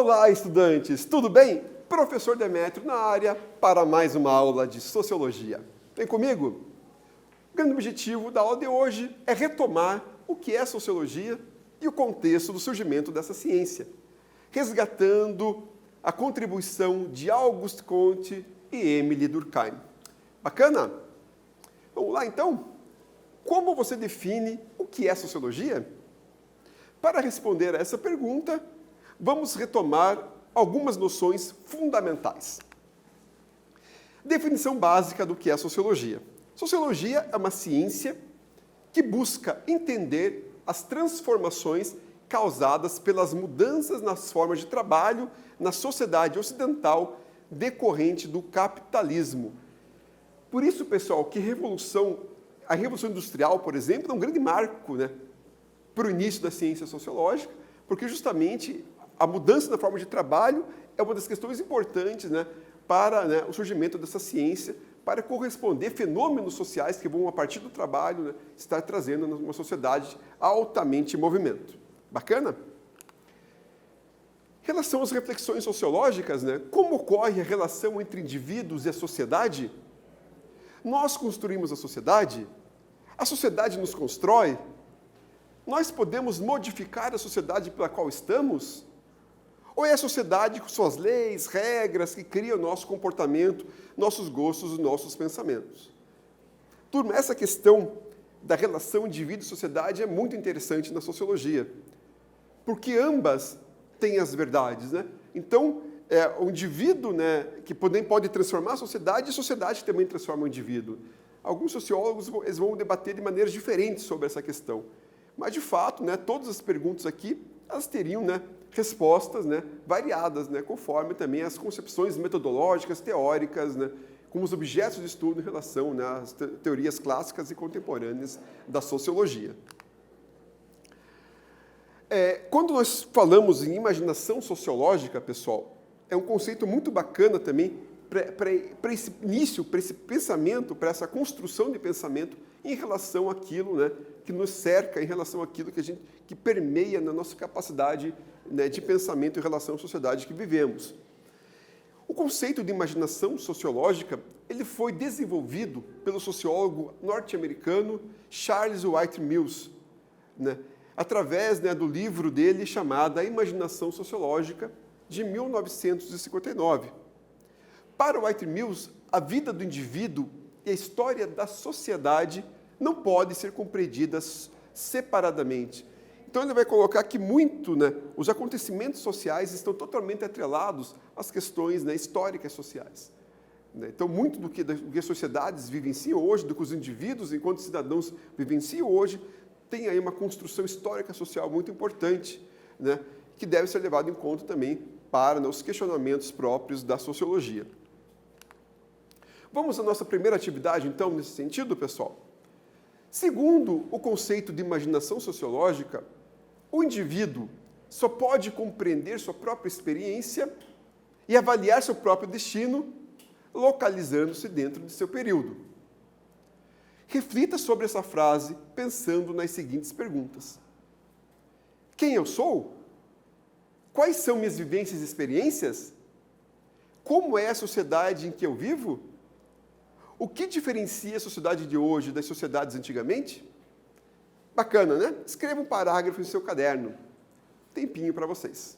Olá, estudantes! Tudo bem? Professor Demétrio na área para mais uma aula de Sociologia. Vem comigo? O grande objetivo da aula de hoje é retomar o que é Sociologia e o contexto do surgimento dessa ciência, resgatando a contribuição de Auguste Comte e Émile Durkheim. Bacana? Vamos lá, então? Como você define o que é Sociologia? Para responder a essa pergunta, vamos retomar algumas noções fundamentais. Definição básica do que é Sociologia. Sociologia é uma ciência que busca entender as transformações causadas pelas mudanças nas formas de trabalho na sociedade ocidental decorrente do capitalismo. Por isso, pessoal, que a Revolução Industrial, por exemplo, é um grande marco, para o início da ciência sociológica, porque justamente a mudança na forma de trabalho é uma das questões importantes para o surgimento dessa ciência, para corresponder a fenômenos sociais que vão, a partir do trabalho, estar trazendo uma sociedade altamente em movimento. Bacana? Em relação às reflexões sociológicas, como ocorre a relação entre indivíduos e a sociedade? Nós construímos a sociedade nos constrói. Nós podemos modificar a sociedade pela qual estamos? Ou é a sociedade com suas leis, regras, que cria o nosso comportamento, nossos gostos e nossos pensamentos? Turma, essa questão da relação indivíduo e sociedade é muito interessante na sociologia, porque ambas têm as verdades, Então, o indivíduo que pode transformar a sociedade também transforma o indivíduo. Alguns sociólogos eles vão debater de maneiras diferentes sobre essa questão. Mas, de fato, todas as perguntas aqui, elas teriam respostas variadas, conforme também as concepções metodológicas, teóricas, como os objetos de estudo em relação às teorias clássicas e contemporâneas da sociologia. Quando nós falamos em imaginação sociológica, pessoal, é um conceito muito bacana também para esse início, para esse pensamento, para essa construção de pensamento em relação àquilo que nos cerca, em relação àquilo que permeia na nossa capacidade de pensamento em relação à sociedade que vivemos. O conceito de imaginação sociológica ele foi desenvolvido pelo sociólogo norte-americano Charles White Mills, através do livro dele chamado A Imaginação Sociológica, de 1959. Para White Mills, a vida do indivíduo e a história da sociedade não podem ser compreendidas separadamente. Então, ele vai colocar que os acontecimentos sociais estão totalmente atrelados às questões históricas sociais. Então, muito do que as sociedades vivenciam hoje, do que os indivíduos, enquanto cidadãos, vivenciam hoje, tem aí uma construção histórica social muito importante, que deve ser levado em conta também para os questionamentos próprios da sociologia. Vamos à nossa primeira atividade, então, nesse sentido, pessoal? Segundo o conceito de imaginação sociológica, o indivíduo só pode compreender sua própria experiência e avaliar seu próprio destino localizando-se dentro de seu período. Reflita sobre essa frase pensando nas seguintes perguntas. Quem eu sou? Quais são minhas vivências e experiências? Como é a sociedade em que eu vivo? O que diferencia a sociedade de hoje das sociedades antigamente? Bacana, Escreva um parágrafo em seu caderno. Tempinho para vocês.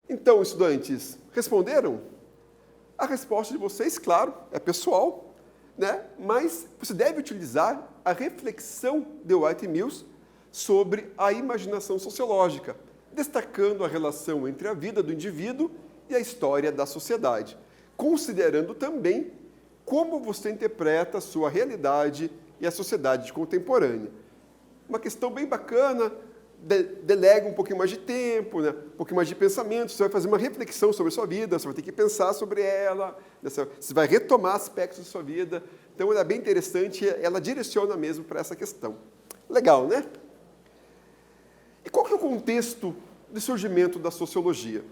Então, estudantes, responderam? A resposta de vocês, claro, é pessoal, né? Mas você deve utilizar a reflexão de White Mills sobre a imaginação sociológica, destacando a relação entre a vida do indivíduo e a história da sociedade, considerando também como você interpreta a sua realidade e a sociedade contemporânea. Uma questão bem bacana, delega um pouquinho mais de tempo, né? Um pouquinho mais de pensamento, você vai fazer uma reflexão sobre a sua vida, você vai ter que pensar sobre ela, você vai retomar aspectos da sua vida. Então, ela é bem interessante, ela direciona mesmo para essa questão. Legal, né? E qual que é o contexto de surgimento da sociologia?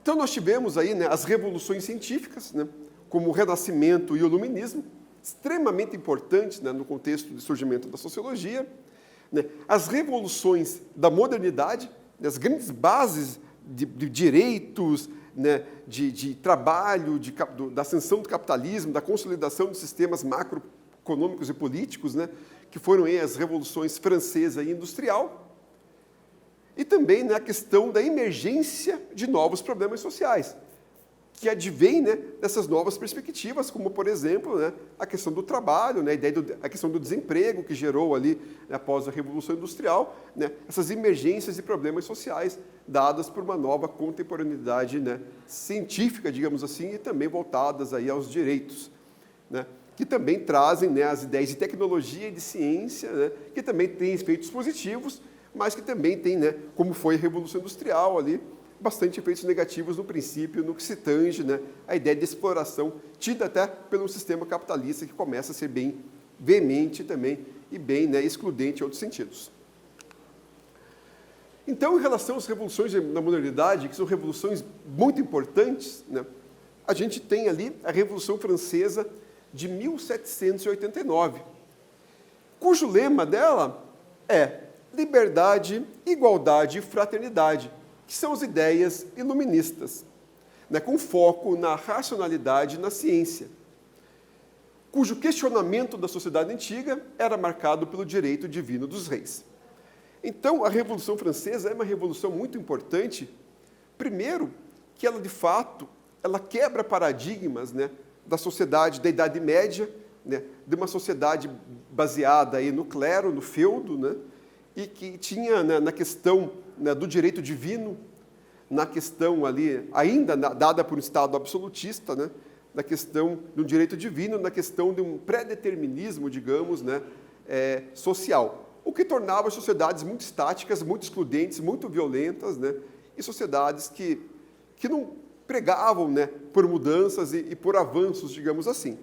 Então, nós tivemos aí, né, as revoluções científicas, né, como o Renascimento e o Iluminismo, extremamente importantes, né, no contexto de surgimento da sociologia, né, as revoluções da modernidade, né, as grandes bases de direitos, né, de trabalho, da ascensão do capitalismo, da consolidação dos sistemas macroeconômicos e políticos, né, que foram aí as revoluções francesa e industrial, e também, né, a questão da emergência de novos problemas sociais, que advém, né, dessas novas perspectivas, como, por exemplo, né, a questão do trabalho, né, a questão do desemprego que gerou ali, né, após a Revolução Industrial, né, essas emergências de problemas sociais dadas por uma nova contemporaneidade, né, científica, digamos assim, e também voltadas aí aos direitos, né, que também trazem, né, as ideias de tecnologia e de ciência, né, que também têm efeitos positivos, mas que também tem, né, como foi a Revolução Industrial ali, bastante efeitos negativos no princípio, no que se tange, né, a ideia de exploração, tida até pelo sistema capitalista, que começa a ser bem veemente também e bem, né, excludente em outros sentidos. Então, em relação às revoluções da modernidade, que são revoluções muito importantes, né, a gente tem ali a Revolução Francesa de 1789, cujo lema dela é liberdade, igualdade e fraternidade, que são as ideias iluministas, né, com foco na racionalidade e na ciência, cujo questionamento da sociedade antiga era marcado pelo direito divino dos reis. Então, a Revolução Francesa é uma revolução muito importante, primeiro, que ela, de fato, ela quebra paradigmas, né, da sociedade da Idade Média, né, de uma sociedade baseada aí no clero, no feudo, né, e que tinha, né, na questão, né, do direito divino, na questão ali, ainda dada por um Estado absolutista, né, na questão do direito divino, na questão de um pré-determinismo, digamos, né, social, o que tornava as sociedades muito estáticas, muito excludentes, muito violentas, né, e sociedades que não pregavam, né, por mudanças e por avanços, digamos assim.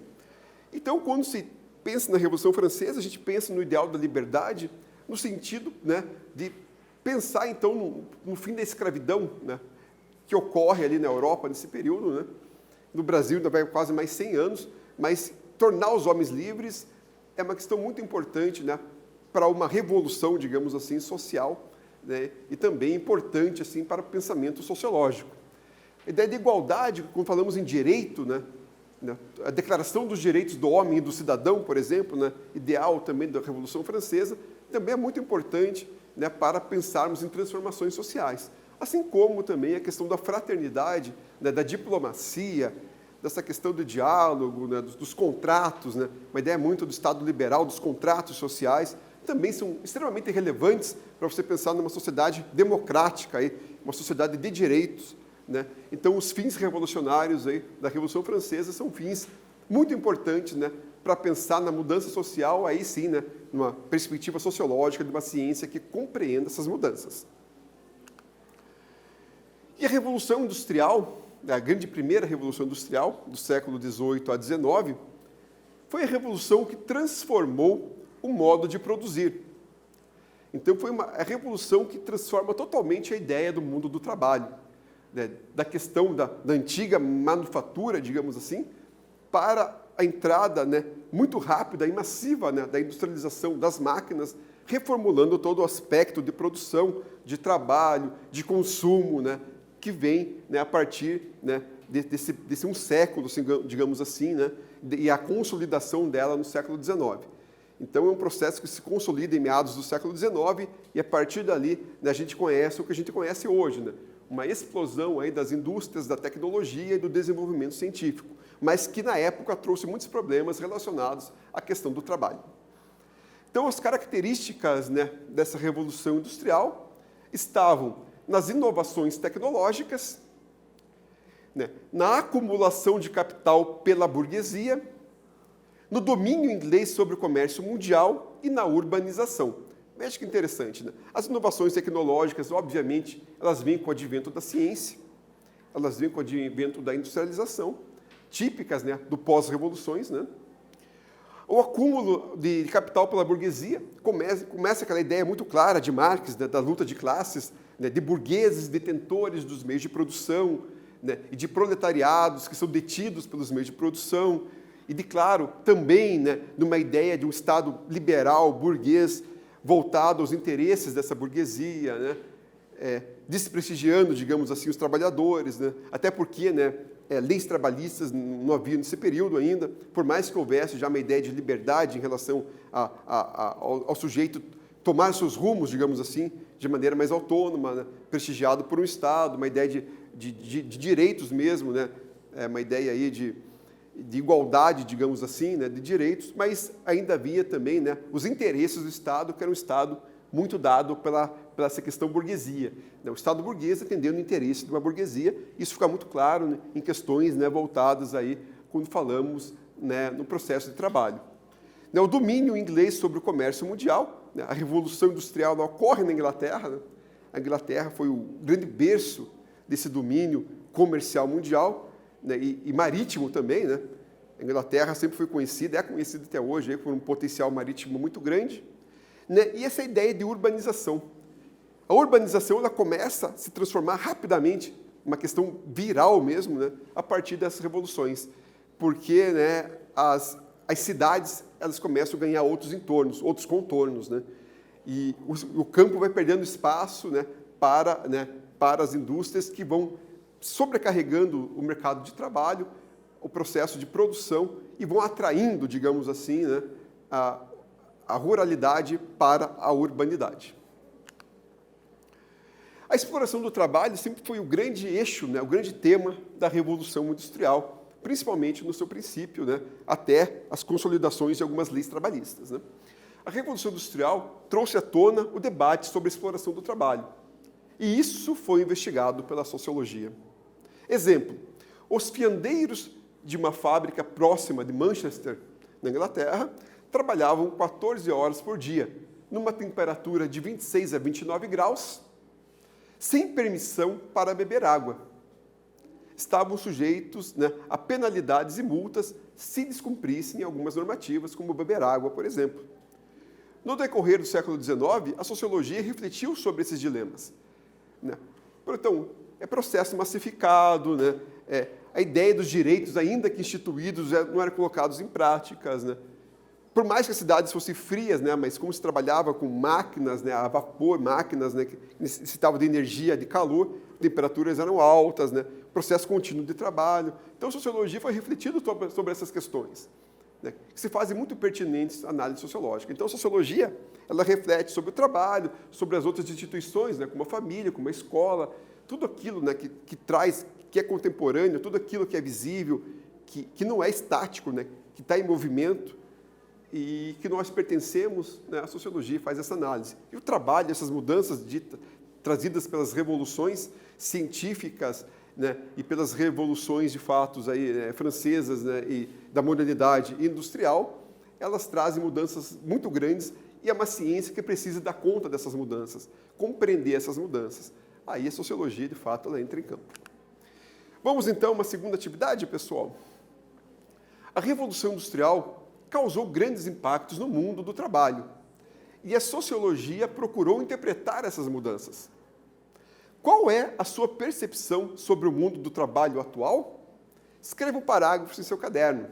Então, quando se pensa na Revolução Francesa, a gente pensa no ideal da liberdade, no sentido, né, de pensar, então, no fim da escravidão, né, que ocorre ali na Europa nesse período, né, no Brasil ainda vai quase mais 100 anos, mas tornar os homens livres é uma questão muito importante, né, para uma revolução, digamos assim, social, né, e também importante assim, para o pensamento sociológico. A ideia de igualdade, quando falamos em direito, né, a Declaração dos Direitos do Homem e do Cidadão, por exemplo, né, ideal também da Revolução Francesa, também é muito importante, né, para pensarmos em transformações sociais. Assim como também a questão da fraternidade, né, da diplomacia, dessa questão do diálogo, né, dos contratos, né, uma ideia muito do Estado liberal, dos contratos sociais, também são extremamente relevantes para você pensar numa sociedade democrática, aí, uma sociedade de direitos, né? Então, os fins revolucionários aí, da Revolução Francesa são fins muito importantes, né, para pensar na mudança social, aí sim, né, numa perspectiva sociológica de uma ciência que compreenda essas mudanças. E a Revolução Industrial, a grande primeira Revolução Industrial, do século XVIII a XIX, foi a revolução que transformou o modo de produzir. Então, foi a revolução que transforma totalmente a ideia do mundo do trabalho, né, da questão da antiga manufatura, digamos assim, para a entrada, né, muito rápida e massiva, né, da industrialização das máquinas, reformulando todo o aspecto de produção, de trabalho, de consumo, né, que vem, né, a partir, né, desse um século, digamos assim, né, e a consolidação dela no século XIX. Então, é um processo que se consolida em meados do século XIX e, a partir dali, né, a gente conhece o que a gente conhece hoje, né, uma explosão aí das indústrias, da tecnologia e do desenvolvimento científico, mas que na época trouxe muitos problemas relacionados à questão do trabalho. Então, as características, né, dessa revolução industrial estavam nas inovações tecnológicas, né, na acumulação de capital pela burguesia, no domínio inglês sobre o comércio mundial e na urbanização. Veja que interessante, né? As inovações tecnológicas, obviamente, elas vêm com o advento da ciência, elas vêm com o advento da industrialização, típicas, né, do pós-revoluções, né? O acúmulo de capital pela burguesia, começa aquela ideia muito clara de Marx, né, da luta de classes, né, de burgueses detentores dos meios de produção, né, e de proletariados que são detidos pelos meios de produção, e de, claro, também, né, numa ideia de um Estado liberal, burguês, voltado aos interesses dessa burguesia, né, desprestigiando, digamos assim, os trabalhadores, né, até porque, né, leis trabalhistas não havia nesse período ainda, por mais que houvesse já uma ideia de liberdade em relação ao sujeito tomar seus rumos, digamos assim, de maneira mais autônoma, né, prestigiado por um Estado, uma ideia de direitos mesmo, né, uma ideia aí de igualdade, digamos assim, né, de direitos, mas ainda havia também, né, os interesses do Estado, que era um Estado muito dado pela essa questão burguesia, né, o Estado burguês atendendo o interesse de uma burguesia. Isso fica muito claro, né, em questões, né, voltadas aí quando falamos, né, no processo de trabalho. Né, o domínio inglês sobre o comércio mundial, né, a Revolução Industrial ocorre na Inglaterra, né, a Inglaterra foi o grande berço desse domínio comercial mundial, né, e marítimo também, né? A Inglaterra sempre foi conhecida, é conhecida até hoje aí, por um potencial marítimo muito grande, né? E essa ideia de urbanização. A urbanização ela começa a se transformar rapidamente, uma questão viral mesmo, né? A partir dessas revoluções, porque, né, as cidades elas começam a ganhar outros entornos, outros contornos, né? E o campo vai perdendo espaço, né, para as indústrias que vão sobrecarregando o mercado de trabalho, o processo de produção e vão atraindo, digamos assim, né, a ruralidade para a urbanidade. A exploração do trabalho sempre foi o grande eixo, né, o grande tema da Revolução Industrial, principalmente no seu princípio, né, até as consolidações de algumas leis trabalhistas, né. A Revolução Industrial trouxe à tona o debate sobre a exploração do trabalho, e isso foi investigado pela sociologia. Exemplo, os fiandeiros de uma fábrica próxima de Manchester, na Inglaterra, trabalhavam 14 horas por dia, numa temperatura de 26 a 29 graus, sem permissão para beber água. Estavam sujeitos, né, a penalidades e multas se descumprissem algumas normativas, como beber água, por exemplo. No decorrer do século XIX, a sociologia refletiu sobre esses dilemas, né? Então, é processo massificado, né? A ideia dos direitos, ainda que instituídos, não eram colocados em práticas, né? Por mais que as cidades fossem frias, né, mas como se trabalhava com máquinas, né, a vapor, máquinas, né, que necessitavam de energia, de calor, temperaturas eram altas, né, processo contínuo de trabalho. Então, a sociologia foi refletindo sobre essas questões, né, que se fazem muito pertinentes à análise sociológica. Então, a sociologia ela reflete sobre o trabalho, sobre as outras instituições, né, como a família, como a escola, tudo aquilo, né, que traz, que é contemporâneo, tudo aquilo que é visível, que não é estático, né, que está em movimento e que nós pertencemos, né, a sociologia faz essa análise. E o trabalho, essas mudanças trazidas pelas revoluções científicas, né, e pelas revoluções de fatos aí, francesas, né, e da modernidade industrial, elas trazem mudanças muito grandes e é uma ciência que precisa dar conta dessas mudanças, compreender essas mudanças. Aí a sociologia, de fato, ela entra em campo. Vamos, então, a uma segunda atividade, pessoal. A Revolução Industrial causou grandes impactos no mundo do trabalho e a sociologia procurou interpretar essas mudanças. Qual é a sua percepção sobre o mundo do trabalho atual? Escreva um parágrafo em seu caderno.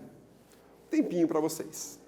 Tempinho para vocês.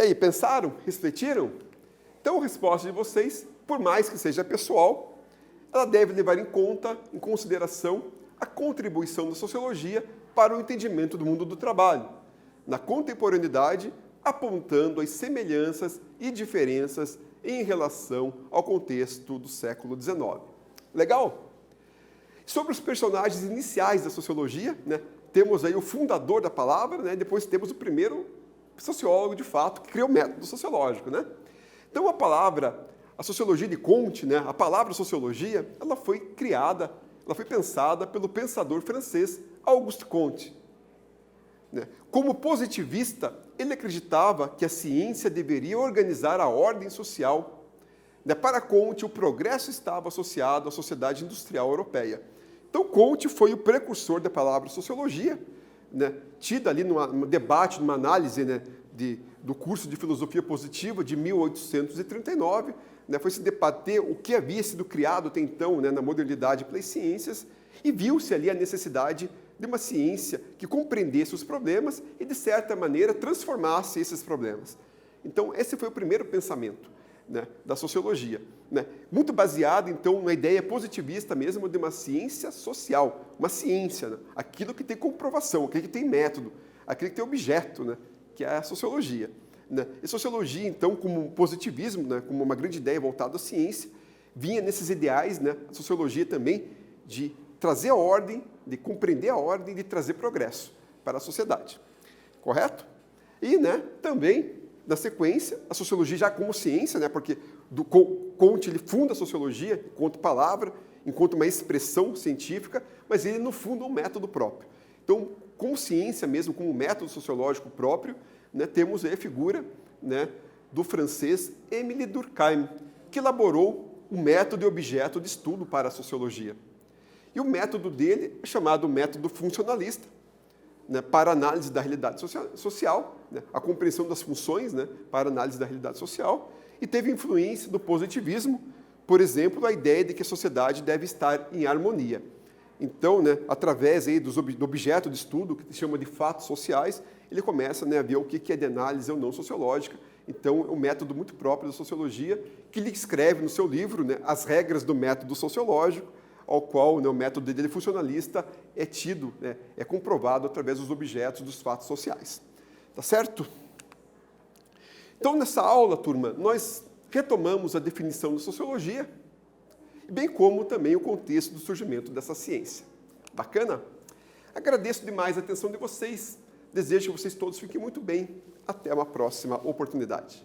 E aí, pensaram? Refletiram? Então, a resposta de vocês, por mais que seja pessoal, ela deve levar em consideração a contribuição da sociologia para o entendimento do mundo do trabalho, na contemporaneidade, apontando as semelhanças e diferenças em relação ao contexto do século XIX. Legal? Sobre os personagens iniciais da sociologia, né, temos aí o fundador da palavra, né, depois temos o primeiro sociólogo, de fato, que criou o método sociológico. Né? Então, a sociologia de Comte, né, a palavra sociologia, ela foi criada, ela foi pensada pelo pensador francês Auguste Comte. Né? Como positivista, ele acreditava que a ciência deveria organizar a ordem social. Né? Para Comte, o progresso estava associado à sociedade industrial europeia. Então, Comte foi o precursor da palavra sociologia, né? Tida ali num debate, numa análise, né, do curso de filosofia positiva de 1839, né, foi se debater o que havia sido criado até então, né, na modernidade pelas ciências, e viu-se ali a necessidade de uma ciência que compreendesse os problemas e, de certa maneira, transformasse esses problemas. Então, esse foi o primeiro pensamento, né, da sociologia, né, muito baseado, então, na ideia positivista mesmo de uma ciência social, uma ciência, né, aquilo que tem comprovação, aquilo que tem método, aquilo que tem objeto, né, que é a sociologia. Né. E sociologia, então, como positivismo, né, como uma grande ideia voltada à ciência, vinha nesses ideais, né, a sociologia também, de trazer a ordem, de compreender a ordem, de trazer progresso para a sociedade. Correto? E, né, também, na sequência, a sociologia já como ciência, né, porque Comte ele funda a sociologia enquanto palavra, enquanto uma expressão científica, mas ele não funda um método próprio. Então, como ciência mesmo, como método sociológico próprio, né, temos aí a figura, né, do francês Émile Durkheim, que elaborou um método e objeto de estudo para a sociologia. E o método dele é chamado método funcionalista, né, para análise da realidade social, né, a compreensão das funções, né, para análise da realidade social, e teve influência do positivismo, por exemplo, a ideia de que a sociedade deve estar em harmonia. Então, né, através aí do objeto de estudo, que se chama de fatos sociais, ele começa, né, a ver o que é de análise ou não sociológica. Então, é um método muito próprio da sociologia, que ele escreve no seu livro, né, As Regras do Método Sociológico, ao qual, né, o método dele funcionalista é tido, né, é comprovado através dos objetos dos fatos sociais. Tá certo? Então, nessa aula, turma, nós retomamos a definição da sociologia, bem como também o contexto do surgimento dessa ciência. Bacana? Agradeço demais a atenção de vocês. Desejo que vocês todos fiquem muito bem. Até uma próxima oportunidade.